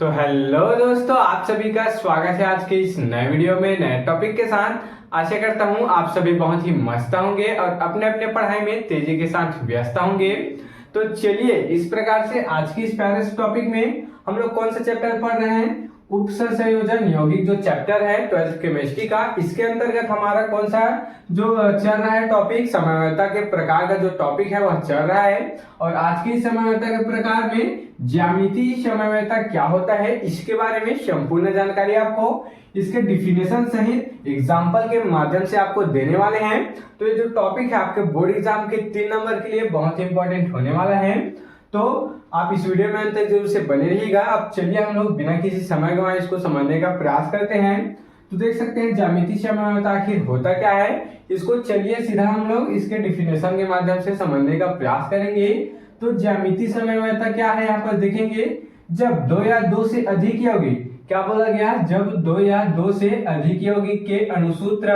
तो हेलो दोस्तों, आप सभी का स्वागत है आज के इस नए वीडियो में नए टॉपिक के साथ। आशा करता हूं आप सभी बहुत ही मस्त होंगे और अपने अपने पढ़ाई में तेजी के साथ व्यस्त होंगे। तो चलिए, इस प्रकार से आज की इस प्यारे टॉपिक में हम लोग कौन सा चैप्टर पढ़ रहे हैं, उपसंयोजन यौगिक जो चैप्टर है 12th केमिस्ट्री का। इसके अंतर्गत हमारा कौन सा जो चल रहा है टॉपिक, समवायता के प्रकार का जो टॉपिक है वह चल रहा है। और आज की समवायता के प्रकार में ज्यामितीय समवायता क्या होता है, इसके बारे में संपूर्ण जानकारी आपको इसके डिफिनेशन सहित एग्जाम्पल के माध्यम से आपको देने वाले हैं। तो ये जो टॉपिक है आपके बोर्ड एग्जाम के 3 नंबर के लिए बहुत इंपॉर्टेंट होने वाला है। तो आप इस वीडियो में अंत तक जरूर से बने रहिएगा। अब चलिए हम लोग बिना किसी समय गंवाए इसको समझने का प्रयास करते हैं। तो देख सकते हैं ज्यामितीय समवायता आखिर होता क्या है, इसको चलिए सीधा हम लोग इसके डिफिनेशन के माध्यम से समझने का प्रयास करेंगे। तो ज्यामितीय समवायता क्या है, यहाँ पर देखेंगे, जब 2 या 2 से अधिक यौगिक, क्या बोला गया, जब 2 या 2 से अधिक यौगिक के अणुसूत्र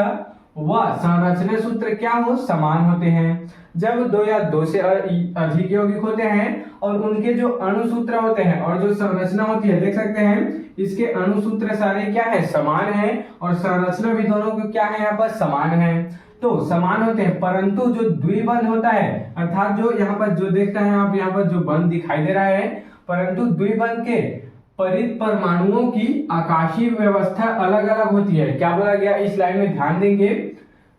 व संरचना सूत्र क्या हो, समान होते हैं। जब 2 या 2 से अधिक यौगिक होते हैं और उनके जो अणुसूत्र होते हैं और जो संरचना होती है, देख सकते हैं इसके अणुसूत्र सारे क्या है, समान है, और संरचना भी दोनों को क्या है, यहाँ पर समान है। तो समान होते हैं, परंतु जो द्विबंध होता है, अर्थात जो यहाँ पर जो देख रहे हैं आप, यहाँ पर जो बंध दिखाई दे रहा है, परंतु द्विबंध के परित परमाणुओं की आकाशीय व्यवस्था अलग अलग होती है। क्या बोला गया, इस लाइन में ध्यान देंगे,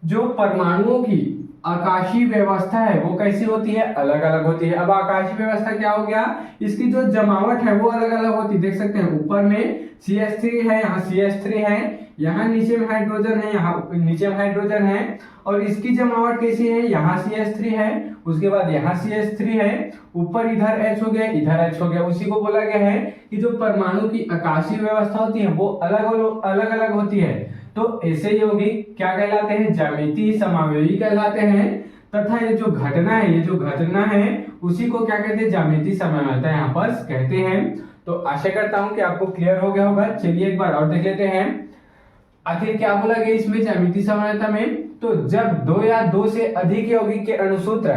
जो परमाणुओं की आकाशीय व्यवस्था है वो कैसी होती है, अलग अलग होती है। अब आकाशीय व्यवस्था क्या हो गया, इसकी जो जमावट है वो अलग अलग होती है। देख सकते हैं ऊपर में CH3 है, यहाँ CH3 है, यहाँ नीचे में हाइड्रोजन है, यहाँ नीचे में हाइड्रोजन है, और इसकी जमावट कैसी है, यहाँ CH3 है, उसके बाद यहाँ CH3 है, ऊपर इधर H हो गया, इधर H हो गया। उसी को बोला गया है कि जो परमाणु की आकाशीय व्यवस्था होती है वो अलग अलग होती है। तो ऐसे यौगिक क्या कहलाते हैं, ज्यामितीय समावयवी कहलाते हैं। तथा ये जो घटना है, ये जो घटना है उसी को क्या कहते हैं, ज्यामितीय समवायता यहाँ पर कहते हैं। तो आशा करता हूं कि आपको क्लियर हो गया होगा। चलिए एक बार और देख लेते हैं आखिर क्या बोला गया इसमें ज्यामितीय समवायता में। तो जब 2 या 2 से अधिक यौगिक के अणुसूत्र,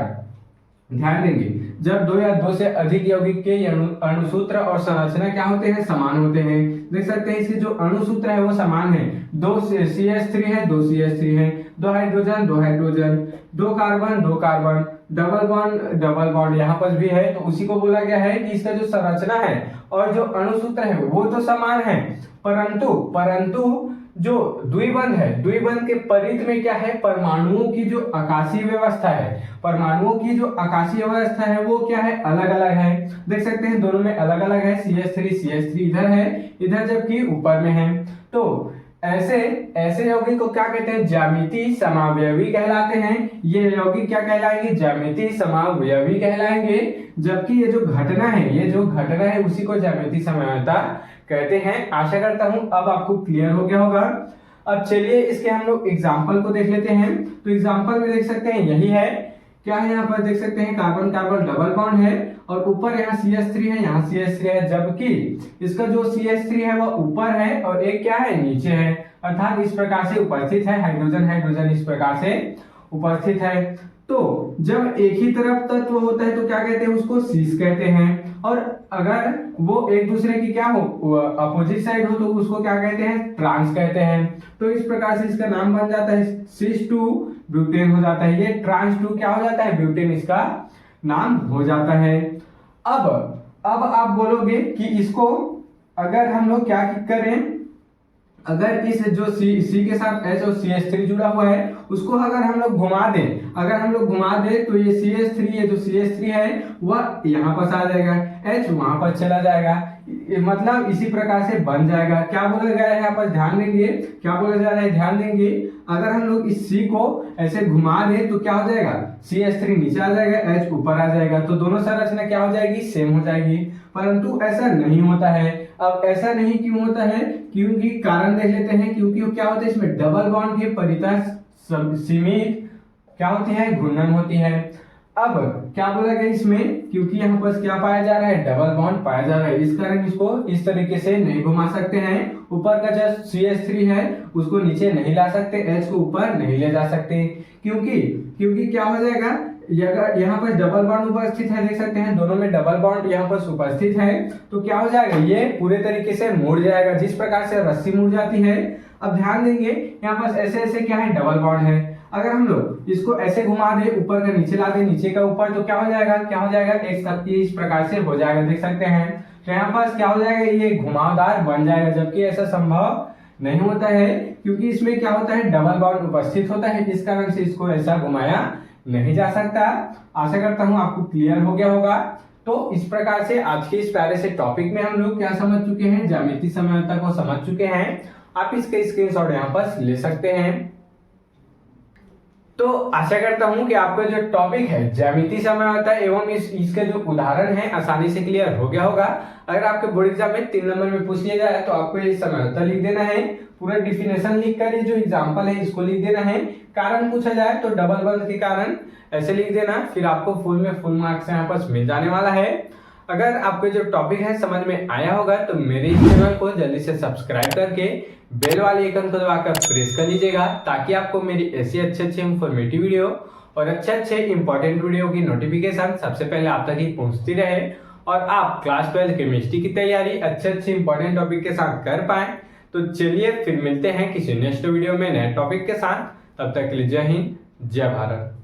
ध्यान देंगे, जब 2 या 2 से अधिक यौगिक के अणुसूत्र और संरचना क्या होते हैं, समान होते हैं। देख सकते हैं इसके जो अणुसूत्र है वो समान है, 2 CH3 है, 2 CH3 है, 2 hydrogen, 2 hydrogen, 2 carbon, 2 carbon, double bond यहाँ पर भी है। तो उसी को बोला गया है कि इसका जो संरचना है और जो अणुसूत्र है वो तो समान है, परंतु जो द्विबंध है, द्विबंध के परिध में क्या है, परमाणुओं की जो आकाशीय व्यवस्था है, परमाणुओं की जो आकाशीय व्यवस्था है वो क्या है, अलग अलग है। देख सकते हैं दोनों में अलग अलग है, CH3 इधर है, इधर जबकि ऊपर में है। तो ऐसे यौगिक को क्या कहते हैं, ज्यामितीय समावयवी कहलाते हैं। ये यौगिक क्या कहलाएंगे, ज्यामितीय समावयवी कहलाएंगे। जबकि ये जो घटना है उसी को ज्यामितीय समवायता कहते हैं। आशा करता हूं अब आपको क्लियर हो गया होगा। अब चलिए इसके हम लोग एग्जाम्पल को देख लेते हैं। तो एग्जाम्पल में देख सकते हैं यही है, क्या है, यहाँ पर देख सकते हैं कार्बन कार्बन डबल बॉन्ड है, और ऊपर यहाँ CH3 है, यहाँ CH3 है, जबकि इसका जो CH3 है वह ऊपर है और एक क्या है, नीचे है, अर्थात इस प्रकार से उपस्थित है, हाइड्रोजन इस प्रकार से उपस्थित है। तो जब एक ही तरफ तत्व होता है तो क्या कहते हैं, उसको सीस कहते हैं, और अगर वो एक दूसरे की क्या हो, अपोजिट साइड हो, तो उसको क्या कहते हैं, ट्रांस कहते हैं। तो इस प्रकार से इसका नाम बन जाता है सिस 2 ब्यूटेन हो जाता है, ये ट्रांस 2 क्या हो जाता है, ब्यूटेन इसका नाम हो जाता है। अब आप बोलोगे कि इसको अगर हम लोग क्या करें, अगर इस जो C के साथ H और CH3 जुड़ा हुआ है उसको अगर हम लोग घुमा दें, तो ये जो CH3 है वह यहाँ पर आ जाएगा, H वहां पर चला जाएगा, मतलब इसी प्रकार से बन जाएगा। क्या बोला गया है यहाँ पर, ध्यान देंगे, क्या बोला जा रहा है, ध्यान देंगे, अगर हम लोग इस C को ऐसे घुमा दें तो क्या हो जाएगा, CH3 नीचे आ जाएगा, H ऊपर आ जाएगा, तो दोनों संरचना क्या हो जाएगी, सेम हो जाएगी। परंतु ऐसा नहीं होता है। अब ऐसा नहीं क्यों होता है, क्योंकि कारण देख लेते हैं। क्योंकि क्या होता है, इसमें डबल बॉन्ड के परितः सीमित क्या होती है, घूर्णन होती है। अब क्या बोला गया इसमें, क्योंकि यहाँ पर क्या पाया जा रहा है, डबल बॉन्ड पाया जा रहा है, इस कारण इसको इस तरीके से नहीं घुमा सकते हैं। ऊपर का जो CH3 है उसको नीचे नहीं ला सकते, H को ऊपर नहीं ले जा सकते, क्योंकि क्या हो जाएगा, अगर यहाँ पर डबल बॉन्ड उपस्थित है, देख सकते हैं दोनों में डबल बॉन्ड यहाँ पर उपस्थित है, तो क्या हो जाएगा, ये पूरे तरीके से मुड़ जाएगा, जिस प्रकार से रस्सी मुड़ जाती है। अब ध्यान देंगे यहाँ पर ऐसे ऐसे क्या है, डबल बॉन्ड है। अगर हम लोग इसको ऐसे घुमा दे, ऊपर का नीचे ला दे, नीचे का ऊपर, तो क्या हो जाएगा, एक शक्ति इस प्रकार से हो जाएगा, देख सकते हैं। तो यहाँ पर क्या हो जाएगा, ये घुमावदार बन जाएगा, जबकि ऐसा संभव नहीं होता है, क्योंकि इसमें क्या होता है, डबल बॉन्ड उपस्थित होता है, इस कारण से इसको ऐसा घुमाया नहीं जा सकता। आशा करता हूं आपको क्लियर हो गया होगा। तो इस प्रकार से आज के इस प्यारे से टॉपिक में हम लोग क्या समझ चुके हैं, ज्यामितीय समानता को समझ चुके हैं। आप इसके स्क्रीनशॉट यहाँ पर ले सकते हैं। तो आशा करता हूं कि आपका जो टॉपिक है ज्यामितीय समानता एवं इसके जो उदाहरण है आसानी से क्लियर हो गया होगा। अगर आपके बोर्ड एग्जाम में 3 नंबर में पूछ लिया जाए तो आपको ये समानता लिख देना है, पूरा डिफिनेशन लिख कर ये जो एग्जाम्पल है इसको लिख देना है। कारण पूछा जाए तो डबल बॉन्ड के कारण ऐसे लिख देना, फिर आपको फुल में फुल मार्क्स यहाँ पर मिल जाने वाला है। अगर आपको जो टॉपिक है समझ में आया होगा तो मेरे इस चैनल को जल्दी से सब्सक्राइब करके बेल वाले आइकन को दबाकर प्रेस कर लीजिएगा, ताकि आपको मेरी ऐसी अच्छे इंफॉर्मेटिव वीडियो और अच्छे इंपॉर्टेंट वीडियो की नोटिफिकेशन सबसे पहले आप तक ही पहुंचती रहे और आप क्लास 12 केमिस्ट्री की तैयारी अच्छे इंपॉर्टेंट टॉपिक के साथ कर पाए। तो चलिए फिर मिलते हैं किसी नेक्स्ट वीडियो में नए टॉपिक के साथ। तब तक के लिए जय हिंद, जय भारत।